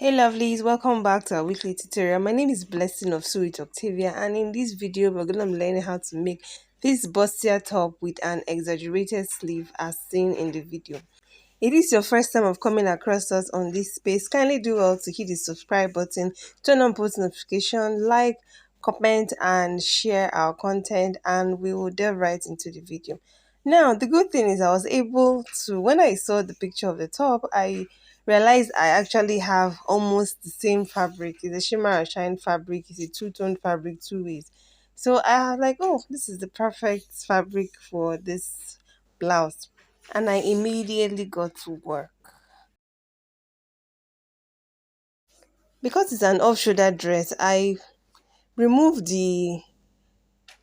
Hey lovelies, welcome back to our weekly tutorial. My name is Blessing of Sweet Octavia, and in this video we're going to learn how to make this bustier top with an exaggerated sleeve as seen in the video. If this is your first time of coming across us on this space, kindly do well to hit the subscribe button, turn on post notification, like, comment and share our content, and we will delve right into the video. Now, the good thing is I was able to, when I saw the picture of the top, I realized I actually have almost the same fabric. It's a shimmer and shine fabric. It's a two-tone fabric, two ways. So I was like, oh, this is the perfect fabric for this blouse. And I immediately got to work. Because it's an off-shoulder dress, I removed the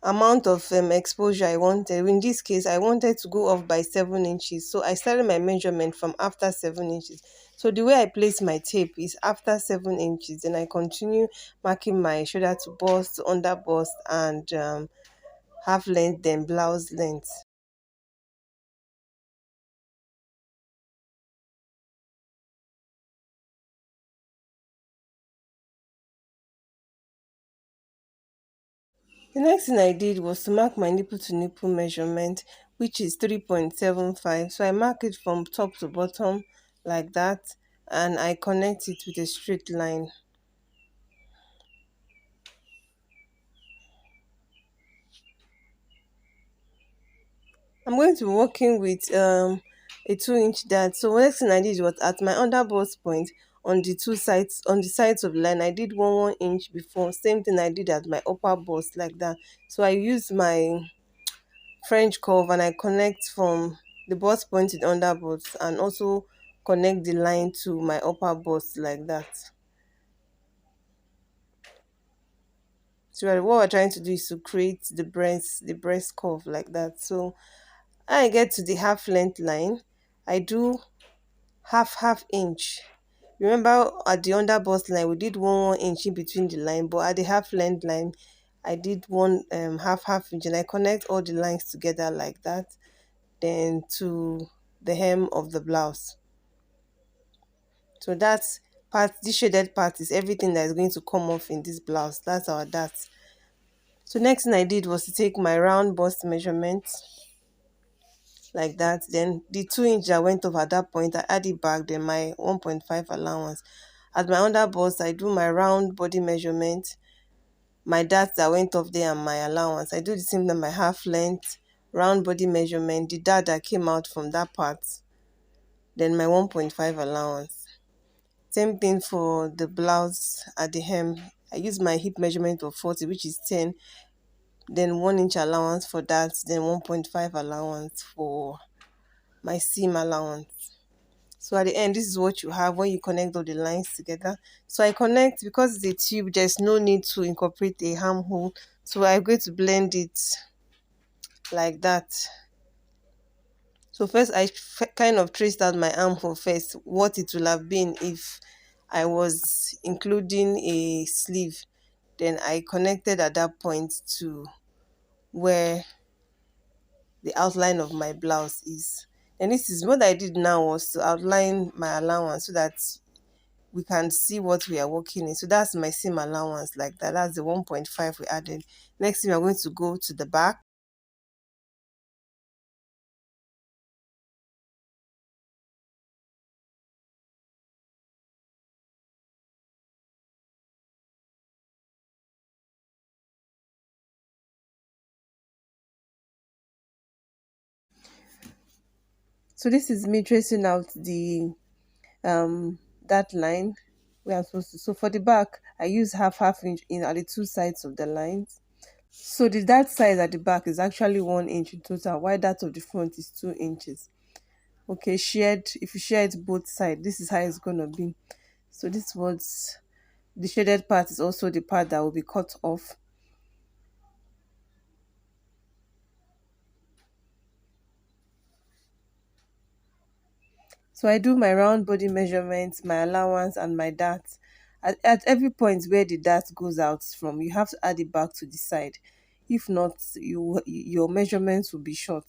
amount of exposure I wanted. In this case, I wanted to go off by 7 inches. So I started my measurement from after 7 inches. So the way I place my tape is after 7 inches. Then I continue marking my shoulder to bust, under bust, and half length, then blouse length. The next thing I did was to mark my nipple to nipple measurement, which is 3.75. So I mark it from top to bottom like that, and I connect it with a straight line. I'm going to be working with a 2 inch dart. So next thing I did was at my under bust point on the two sides, on the sides of the line, I did 1 inch before. Same thing I did at my upper bust like that. So I used my French curve and I connect from the bust point to the under bust, and also connect the line to my upper bust like that. So what we're trying to do is to create the breast curve like that. So I get to the half length line, I do half inch. Remember at the under bust line we did one inch in between the line, but at the half length line I did one half inch, and I connect all the lines together like that, then to the hem of the blouse. So that's part, this shaded part is everything that is going to come off in this blouse. That's our dart. So next thing I did was to take my round bust measurement like that. Then the 2 inch that went off at that point, I add it back, then my 1.5 allowance. At my under bust, I do my round body measurement, my dart that went off there, and my allowance. I do the same thing, my half length, round body measurement, the dart that came out from that part, then my 1.5 allowance. Same thing for the blouse at the hem. I use my hip measurement of 40, which is 10, then 1 inch allowance for that, then 1.5 allowance for my seam allowance. So at the end, this is what you have when you connect all the lines together. So I connect, because it's a tube, there's no need to incorporate a armhole. So I'm going to blend it like that. So first I kind of traced out my armhole first, what it will have been if I was including a sleeve. Then I connected at that point to where the outline of my blouse is. And this is what I did now, was to outline my allowance so that we can see what we are working in. So that's my seam allowance like that. That's the 1.5 we added. Next thing, we're going to go to the back. So this is me tracing out the that line we are supposed to. So for the back, I use half inch in at the two sides of the lines. So the that size at the back is actually 1 inch in total, while that of the front is 2 inches. Okay, shared, if you share it both sides, this is how it's gonna be. So this was the shaded part, is also the part that will be cut off. So I do my round body measurements, my allowance, and my dart. At every point where the dart goes out from, you have to add it back to the side. If not, your measurements will be short.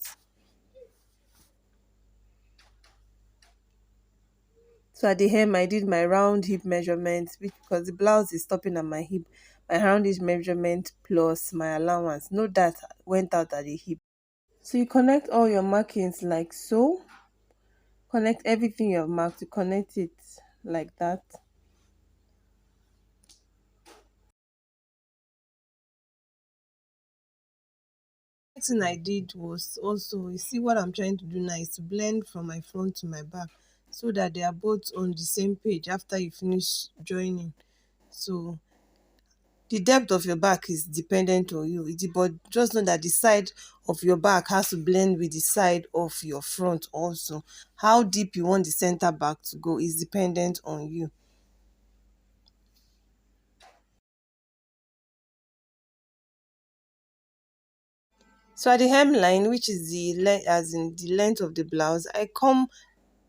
So at the hem, I did my round hip measurement, which because the blouse is stopping at my hip, my round hip measurement plus my allowance. Note that went out at the hip. So you connect all your markings like so. Connect everything you have marked. You connect it like that. Next thing I did was also, you see what I'm trying to do now is to blend from my front to my back so that they are both on the same page after you finish joining. So the depth of your back is dependent on you, but just know that the side of your back has to blend with the side of your front also. How deep you want the center back to go is dependent on you. So at the hemline, which is the as in the length of the blouse, I come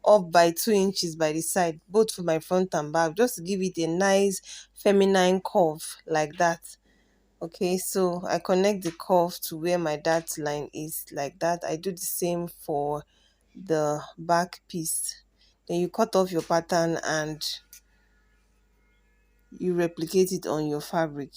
up by 2 inches by the side, both for my front and back, just to give it a nice feminine curve like that. Okay, so I connect the curve to where my dart line is like that. I do the same for the back piece. Then you cut off your pattern and you replicate it on your fabric.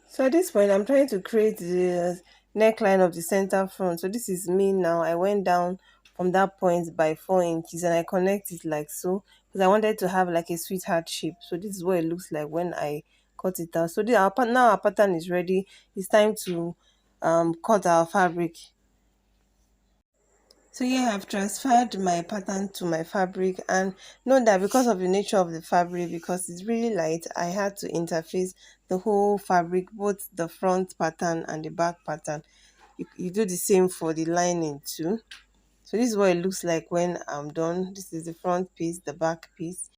So at this point, I'm trying to create the neckline of the center front. So this is me now. I went down from that point by 4 inches and I connect it like so because I wanted to have like a sweetheart shape. So this is what it looks like when I cut it out. So now our pattern is ready. It's time to cut our fabric. So yeah, I've transferred my pattern to my fabric, and know that because of the nature of the fabric, because it's really light, I had to interface the whole fabric, both the front pattern and the back pattern. You do the same for the lining too. So this is what it looks like when I'm done. This is the front piece, the back piece.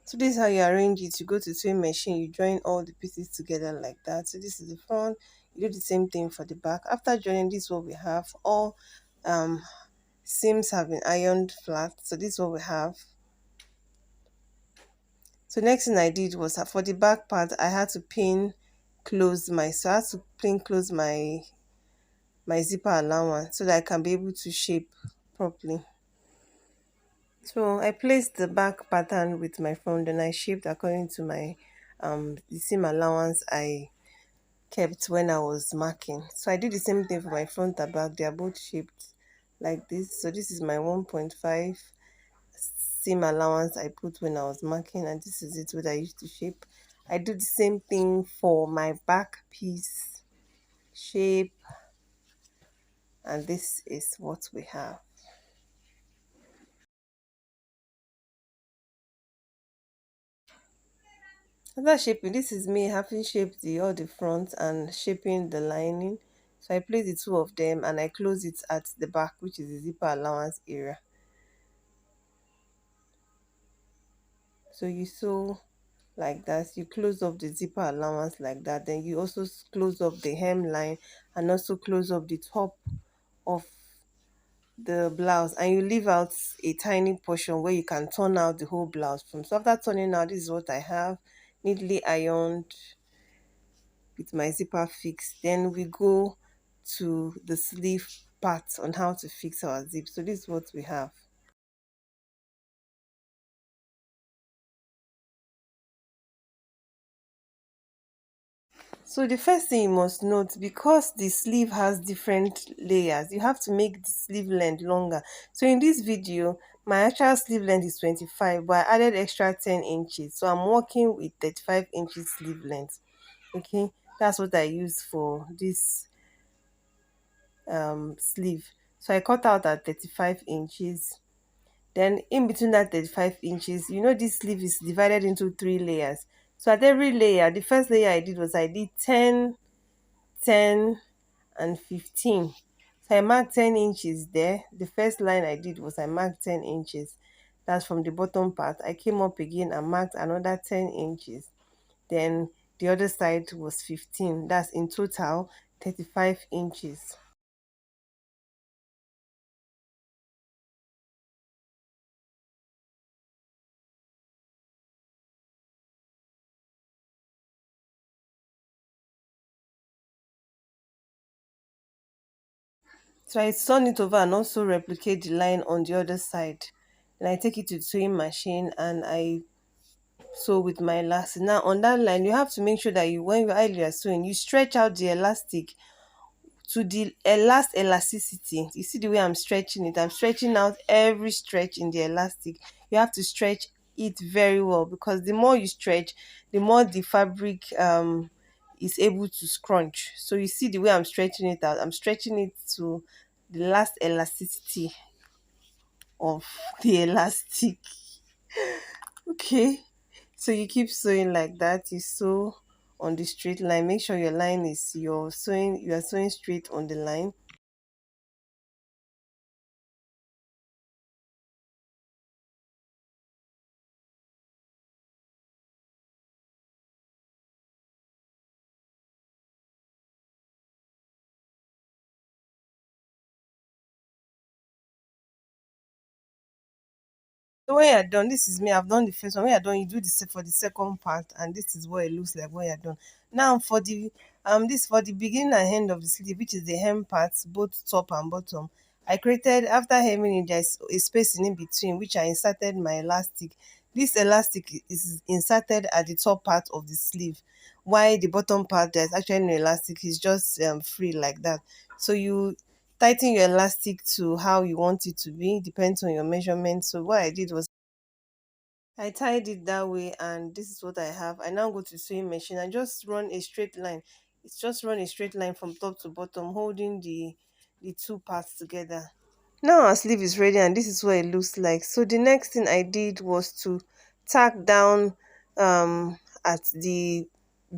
So this is how you arrange it. You go to sewing machine, you join all the pieces together like that. So this is the front. You do the same thing for the back. After joining, this is what we have. All um seams have been ironed flat. So this is what we have. So next thing I did was for the back part, I had to pin close so I had to pin close my zipper allowance so that I can be able to shape properly. So I placed the back pattern with my front and I shaped according to my the seam allowance I kept when I was marking. So I did the same thing for my front and back. They are both shaped like this. So this is my 1.5 seam allowance I put when I was marking, and this is it what I used to shape. I do the same thing for my back piece shape, and this is what we have. After shaping, this is me having shaped all the front and shaping the lining. So I place the two of them and I close it at the back, which is the zipper allowance area. So you sew like that, you close up the zipper allowance like that, then you also close up the hemline and also close up the top of the blouse, and you leave out a tiny portion where you can turn out the whole blouse from. So after turning out, this is what I have neatly ironed with my zipper fixed. Then we go to the sleeve part on how to fix our zip. So this is what we have. So the first thing you must note, because the sleeve has different layers, you have to make the sleeve length longer. So in this video, my actual sleeve length is 25, but I added extra 10 inches. So I'm working with 35 inches sleeve length. Okay, that's what I use for this sleeve. So I cut out at 35 inches. Then in between that 35 inches, this sleeve is divided into 3 layers. So at every layer, the first layer I did was I did 10, 10, and 15. So I marked 10 inches there. The first line I did was I marked 10 inches. That's from the bottom part. I came up again and marked another 10 inches. Then the other side was 15. That's in total 35 inches. So I turn it over and also replicate the line on the other side. Then I take it to the sewing machine and I sew with my elastic. Now on that line, you have to make sure that while you are sewing, you stretch out the elastic to the last elasticity. You see the way I'm stretching it? I'm stretching out every stretch in the elastic. You have to stretch it very well, because the more you stretch, the more the fabric is able to scrunch. So you see the way I'm stretching it out? I'm stretching it to the last elasticity of the elastic. Okay. So you keep sewing like that. You sew on the straight line. Make sure your line is you are sewing straight on the line. So when you're done, this is me. I've done the first one. When you're done, you do this for the second part, and this is what it looks like when you're done. Now for the this for the beginning and end of the sleeve, which is the hem parts, both top and bottom. I created after hemming it, there's a space in between which I inserted my elastic. This elastic is inserted at the top part of the sleeve, while the bottom part there's actually no elastic. It's just free like that. So you tighten your elastic to how you want it to be, depends on your measurement. So what I did was I tied it that way, and this is what I have. I now go to sewing machine and just run a straight line. It's just run a straight line from top to bottom, holding the two parts together. Now our sleeve is ready, and this is what it looks like. So the next thing I did was to tack down at the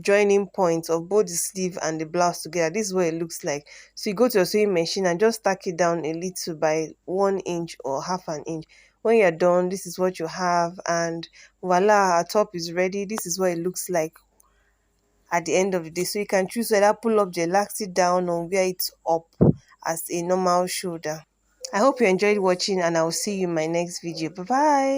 joining point of both the sleeve and the blouse together. This is what it looks like. So you go to your sewing machine and just tack it down a little by 1 inch or half an inch. When you're done, this is what you have, and voila, our top is ready. This is what it looks like at the end of the day. So you can choose whether pull up the elastic down or wear it up as a normal shoulder. I hope you enjoyed watching, and I will see you in my next video. Bye bye.